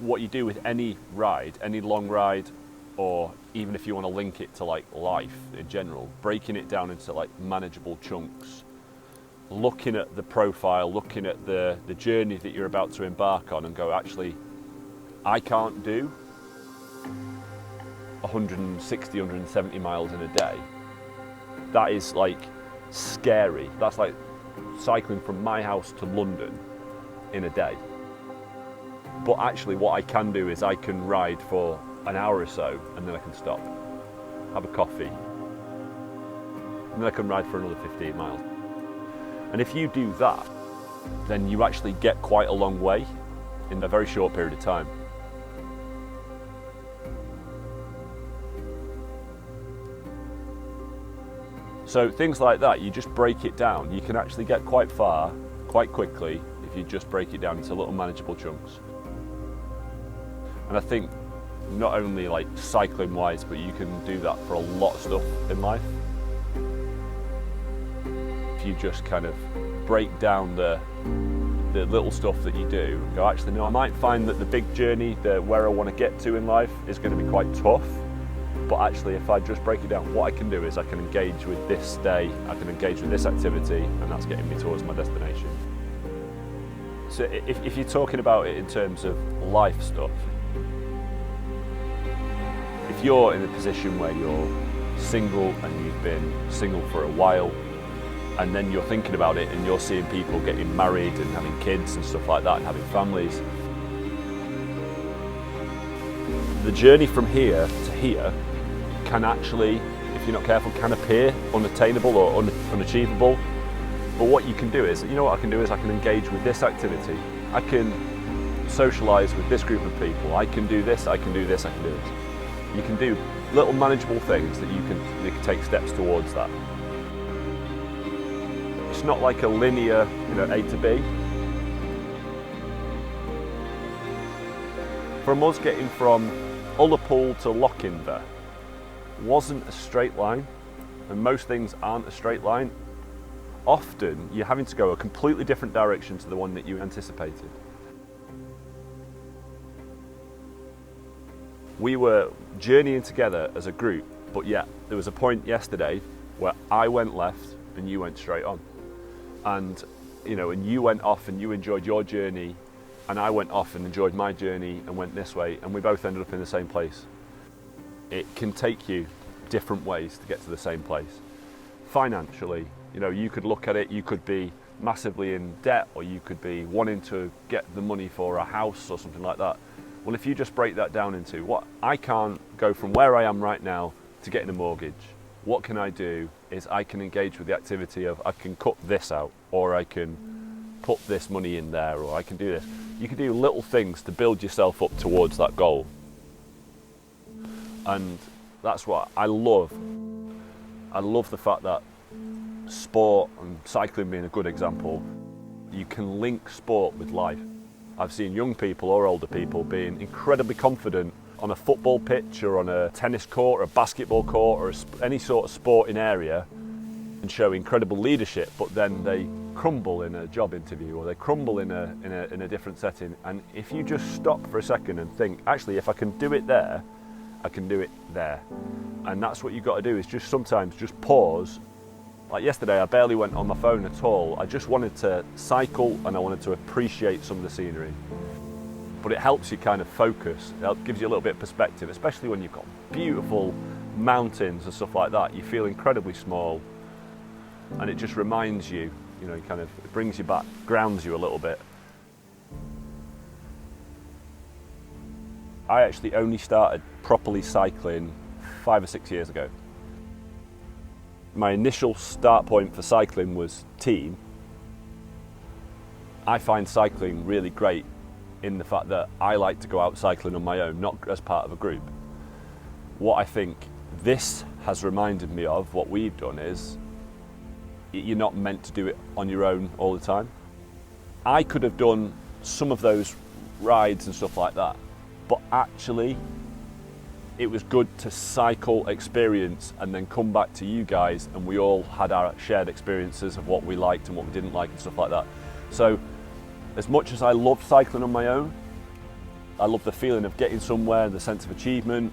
what you do with any ride, any long ride, or even if you want to link it to like life in general, breaking it down into like manageable chunks, looking at the profile, looking at the journey that you're about to embark on and go, actually, I can't do 160, 170 miles in a day. That is like scary. That's like cycling from my house to London in a day. But actually what I can do is I can ride for an hour or so and then I can stop, have a coffee, and then I can ride for another 15 miles. And if you do that, then you actually get quite a long way in a very short period of time. So things like that, you just break it down. You can actually get quite far, quite quickly, if you just break it down into little manageable chunks. And I think not only like cycling wise, but you can do that for a lot of stuff in life. If you just kind of break down the little stuff that you do and go, actually, no, I might find that the big journey, where I want to get to in life is going to be quite tough. But actually, if I just break it down, what I can do is I can engage with this day, I can engage with this activity, and that's getting me towards my destination. So if you're talking about it in terms of life stuff, if you're in a position where you're single and you've been single for a while, and then you're thinking about it and you're seeing people getting married and having kids and stuff like that and having families, the journey from here to here can actually, if you're not careful, can appear unattainable or unachievable. But what you can do is, you know what I can do is I can engage with this activity. I can socialise with this group of people. I can do this, I can do this, I can do this. You can do little manageable things that you can take steps towards that. It's not like a linear, A to B. From us getting from Ullapool to Lochinver wasn't a straight line, and most things aren't a straight line. Often you're having to go a completely different direction to the one that you anticipated. We were journeying together as a group, but yet there was a point yesterday where I went left and you went straight on. And and you went off and you enjoyed your journey, and I went off and enjoyed my journey and went this way, and we both ended up in the same place. It can take you different ways to get to the same place. Financially, you could look at it, you could be massively in debt, or you could be wanting to get the money for a house or something like that. Well, if you just break that down into what I can't go from where I am right now to getting a mortgage, what can I do is I can engage with the activity of I can cut this out, or I can put this money in there, or I can do this. You can do little things to build yourself up towards that goal. And that's what I love. I love the fact that sport, and cycling being a good example, you can link sport with life. I've seen young people or older people being incredibly confident on a football pitch or on a tennis court or a basketball court or any sort of sporting area and show incredible leadership, but then they crumble in a job interview or they crumble in a different setting. And if you just stop for a second and think, actually, if I can do it there, I can do it there. And that's what you've got to do, is just sometimes just pause. Like yesterday, I barely went on my phone at all. I just wanted to cycle and I wanted to appreciate some of the scenery. But it helps you kind of focus. It gives you a little bit of perspective, especially when you've got beautiful mountains and stuff like that. You feel incredibly small, and it just reminds you, it brings you back, grounds you a little bit. I actually only started properly cycling 5 or 6 years ago. My initial start point for cycling was team. I find cycling really great in the fact that I like to go out cycling on my own, not as part of a group. What I think this has reminded me of, what we've done, is you're not meant to do it on your own all the time. I could have done some of those rides and stuff like that, but actually it was good to cycle, experience, and then come back to you guys, and we all had our shared experiences of what we liked and what we didn't like and stuff like that. So as much as I loved cycling on my own, I love the feeling of getting somewhere, the sense of achievement.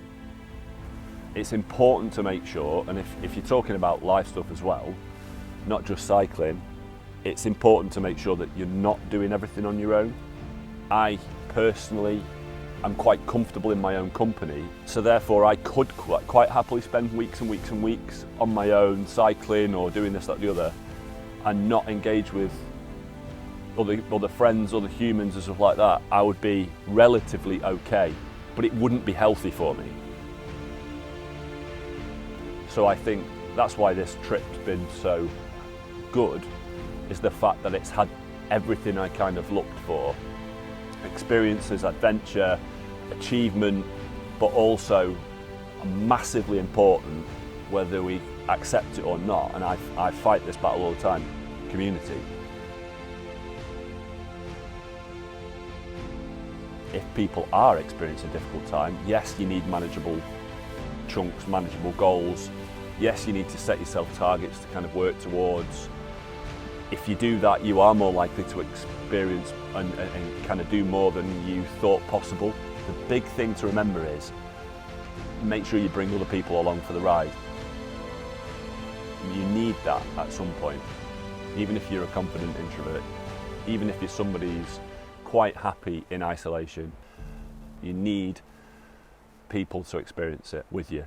It's important to make sure, and if you're talking about life stuff as well, not just cycling, it's important to make sure that you're not doing everything on your own. I personally am quite comfortable in my own company, so therefore I could quite happily spend weeks and weeks and weeks on my own cycling or doing this, that, and the other, and not engage with other friends, other humans and stuff like that. I would be relatively okay, but it wouldn't be healthy for me. So I think that's why this trip's been so good, is the fact that it's had everything I kind of looked for. Experiences, adventure, achievement, but also massively important, whether we accept it or not, and I fight this battle all the time, community. If people are experiencing a difficult time, yes, you need manageable chunks, manageable goals. Yes, you need to set yourself targets to kind of work towards. If you do that, you are more likely to experience and kind of do more than you thought possible. The big thing to remember is make sure you bring other people along for the ride. You need that at some point, even if you're a confident introvert, even if you're somebody who's quite happy in isolation, you need people to experience it with you.